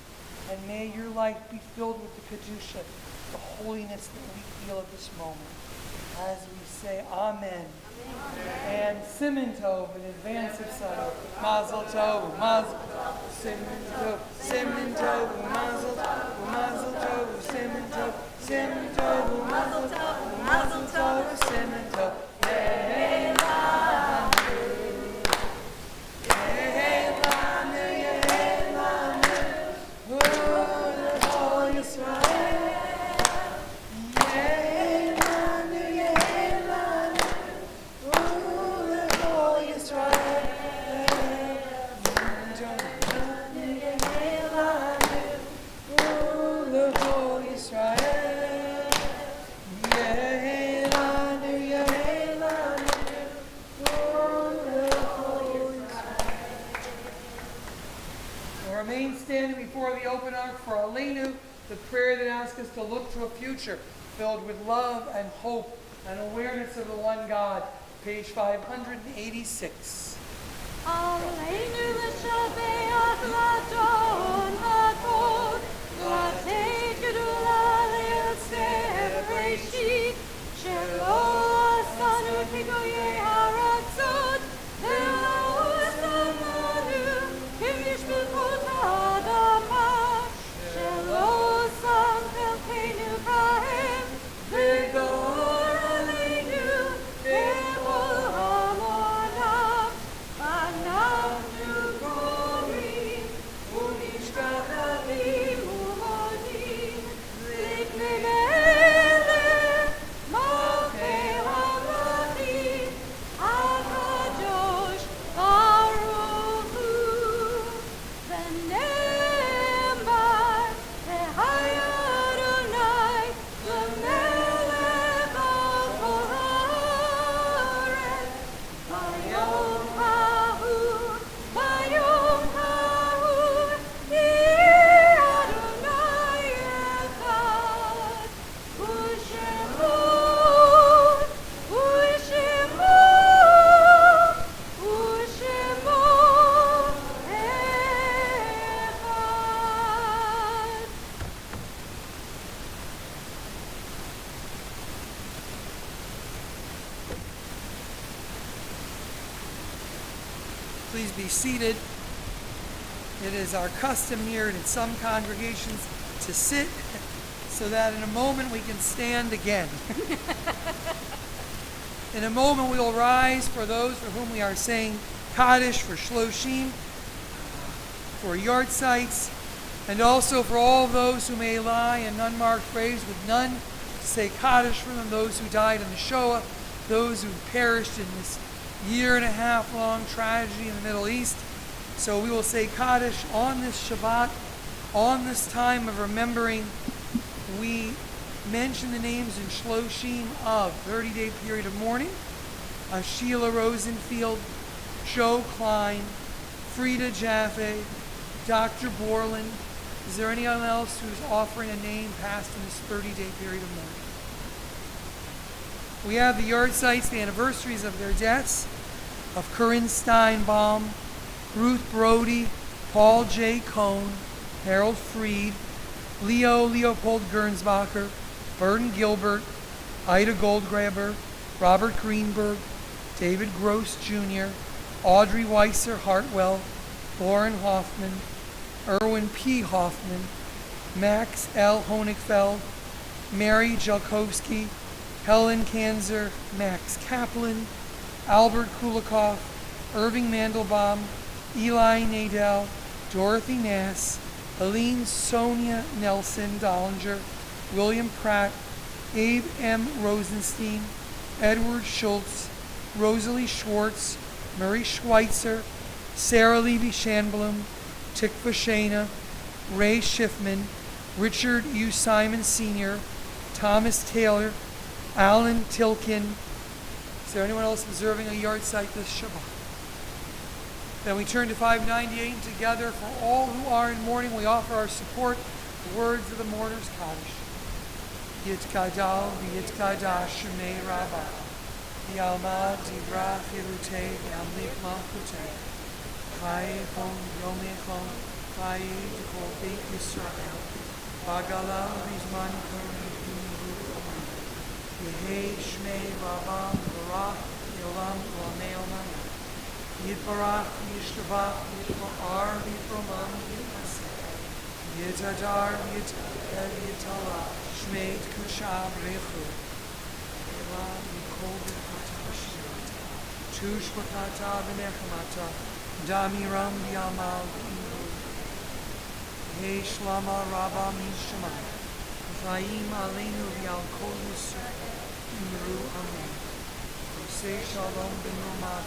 And may your life be filled with the Kedusha, the holiness that we feel at this moment. As we say Amen. And Siman Tov in advance of Sunday. Mazel Tov, Mazel Tov, Siman Tov, Siman Tov, Mazel Tov, Mazel Tov, Siman Tov, Siman Tov, Mazel Tov, Mazel Tov, Siman Tov. Remain standing before the open ark for Aleinu, the prayer that asks us to look to a future filled with love and hope and awareness of the one God. Page 586. Aleinu l'shabeach l'adon hakol, l'atei gedula li'aseh b'reishit, shelo asanu kigoyei haratzot, ve'lo asamanu k'mishpachot ha'adamah, shelo sam chelkeinu b'hem, v'gor aleinu b'chol ha'monav, אנחנו קוראים ומשתחווים ומודים לפני מלך מלכי המלכים הקדוש ברוך הוא ונאמר והיה אדוני למלך על כל הארץ ביום ההוא יהיה אדוני אחד ושמו אחד. Please be seated. It is our custom here and in some congregations to sit so that in a moment we can stand again. In a moment we will rise for those for whom we are saying Kaddish, for Shloshim, for Yartzites, and also for all those who may lie in unmarked graves with none to say Kaddish for them, those who died in the Shoah, those who perished in this year-and-a-half-long tragedy in the Middle East. So we will say Kaddish on this Shabbat, on this time of remembering. We mention the names in Shloshim of 30-day period of mourning, Sheila Rosenfield, Joe Klein, Frida Jaffe, Dr. Borland. Is there anyone else who's offering a name passed in this 30-day period of mourning? We have the Yartzites, the anniversaries of their deaths, of Corinne Steinbaum, Ruth Brody, Paul J. Cohn, Harold Fried, Leo Leopold Gernsbacher, Burton Gilbert, Ida Goldgraber, Robert Greenberg, David Gross Jr., Audrey Weiser Hartwell, Lauren Hoffman, Erwin P. Hoffman, Max L. Honigfeld, Mary Jalkowski, Helen Kanzer, Max Kaplan, Albert Kulikoff, Irving Mandelbaum, Eli Nadel, Dorothy Nass, Aline Sonia Nelson Dollinger, William Pratt, Abe M. Rosenstein, Edward Schultz, Rosalie Schwartz, Murray Schweitzer, Sarah Levy Shanblum, Tikva Shana, Ray Schiffman, Richard U. Simon Sr., Thomas Taylor, Alan Tilkin. Is there anyone else observing a yard site this Shabbat? Then we turn to 598, and together for all who are in mourning, we offer our support, the words of the mourner's Kaddish. Yitkadal v'yitkadash shemei Rabbi, v'yalma divra chilutei v'amlik malchutei, chaye chom yomei chom, chaye d'kol beit Yisrael, v'agala v'zman kori v'nivu chomim, v'hei shmei Rabbi v'rach yolam v'lamei olam, Yitbarach, Yishtabach, Yitbar, Yitromam, Yitmaseh, Yitadar, Yitkad, Yitala, Shmeit, Kushab, Rechu, Ela, Yikol, B'chata, Shirata, Tush, B'chata, B'nechamata, Damiram, Yamal, B'imru, Hey, Shlama, Rabba, Mishamai, Chaim, Aleinu, V'yal, Kol, Yisrael, Imru, Amen. Say Shalom, Ben Romad,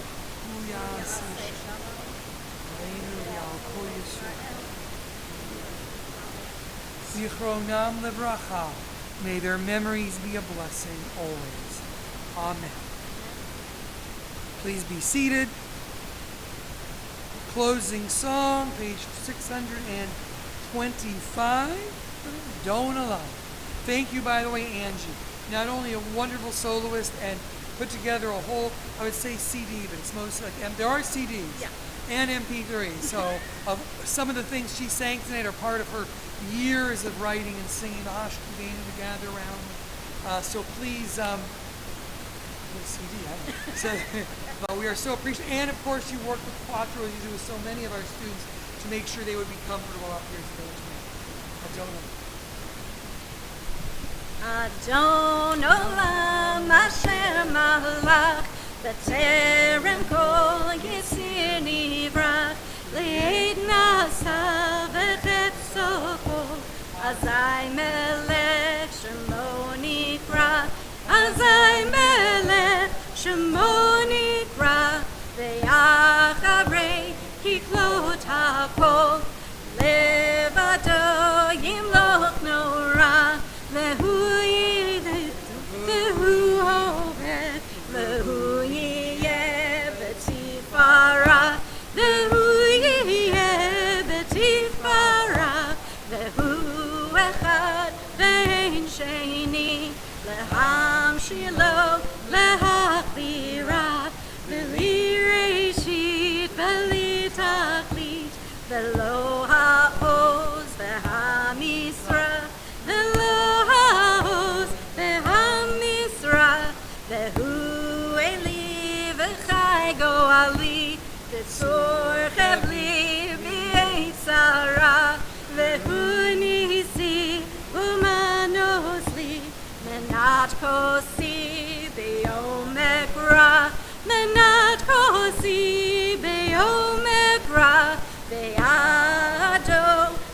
Zichronam lebracha. May their memories be a blessing always. Amen. Please be seated. Closing song, page 625. Don't Allow. Thank you, by the way, Angie. Not only a wonderful soloist and put together a whole, I would say CD, but it's mostly like, there are CDs and MP3s. So some of the things she sang tonight are part of her years of writing and singing the Hashkudana to gather around. So please, CD, I don't know. So, but we are so appreciative. And of course, you work with Quattro, as you do with so many of our students, to make sure they would be comfortable up here today. I don't know. Adon olam asher malach b'terem kol yisir nivrach le'ed nasa v'chetzo kol azai melech shemo nikra azai melech shemo nikra ve'acharei kiklot hakol levado yimloch norah Lehu obed, lehu yeh b'tifara, lehu yeh b'tifara, lehu echad ve'en sheni, lehamshilo, lehachbira, v'li reshit, v'li tachlit, v'lo ha'oz, v'hamisra, v'lo Vehu eli v'chai go'ali V'tzor chavli v'yitzara Vehu nisi u'manosli Menat kosi b'yom ekra Menat kosi b'yom ekra Ve'ado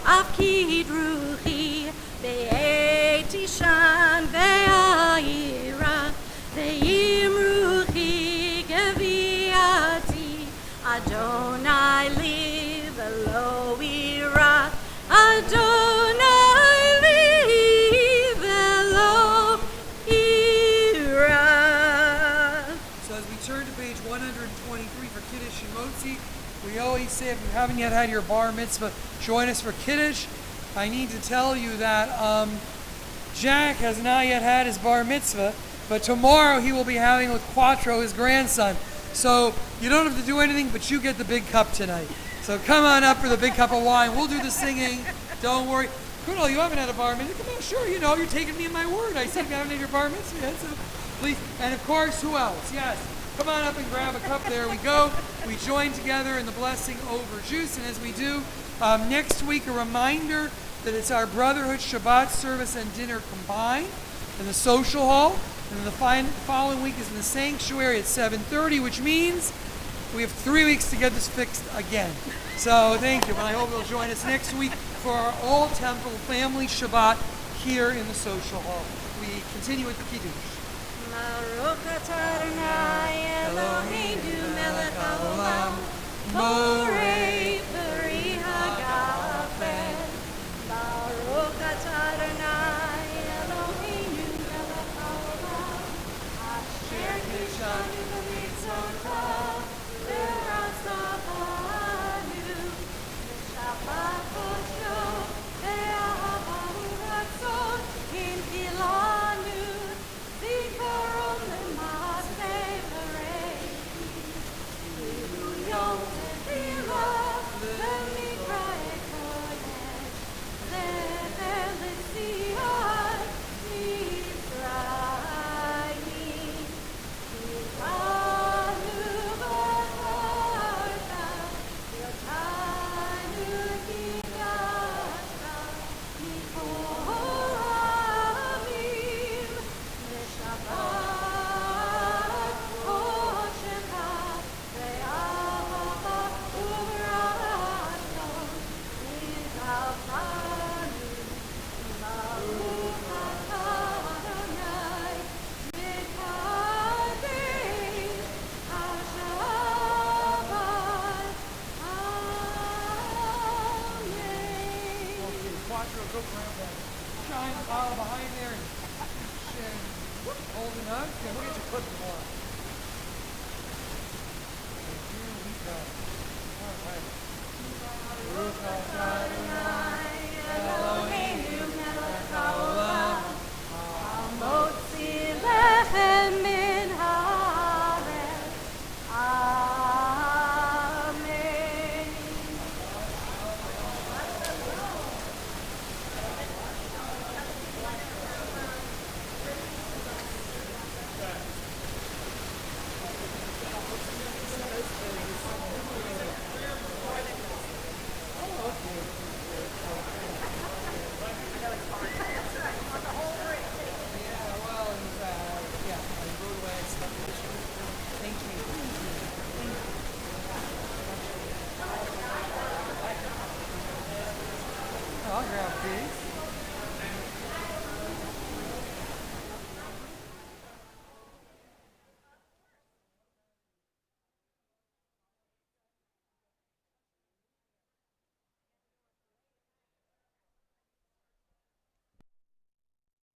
afkid ruchi Ve'etishan ve'ayira Ve'imruchi geviati Adonai li v'lo ira Adonai li v'lo ira. So as we turn to page 123 for Kiddush and Motzi, we always say if you haven't yet had your bar mitzvah, join us for Kiddush. I need to tell you that Jack has not yet had his bar mitzvah, but tomorrow he will be having with Quattro, his grandson. So you don't have to do anything, but you get the big cup tonight. So come on up for the big cup of wine. We'll do the singing. Don't worry. Kunal, you haven't had a bar mitzvah. Come on, sure, you're taking me at my word. I said you haven't had your bar mitzvah yet, so please. And of course, who else? Yes. Come on up and grab a cup. There we go. We join together in the blessing over juice. And as we do, next week, a reminder that it's our Brotherhood Shabbat service and dinner combined in the social hall. And then the following week is in the sanctuary at 7:30, which means we have 3 weeks to get this fixed again. So thank you. And I hope you'll join us next week for our all-temple family Shabbat here in the social hall. We continue with the Kiddush. Baruch atah Adonai Eloheinu melech haolam, borei peri hagafen. Baruch atah Adonai Eloheinu melech haolam, asher kishanu b'mitzvotav v'ratzavanu, v'shabbat kosho ve'ahavu ratzon hinchilanu. Zikaron l'maseh v'reiki, Yom tefillah v'mikra kodesh, zever l'tzion Yisraelim. Yitanu b'chorta, yotanu kidashta, mikol ha'amim. Shabbat kosherka ve'ahava uvratzon nidavanu. Baruch atah Adonai mekadesh hashabbat. Amen. Quattro, go around that giant pile behind there and holding up. Yeah, we'll get you put more. Here we go. All right. Baruch atah Adonai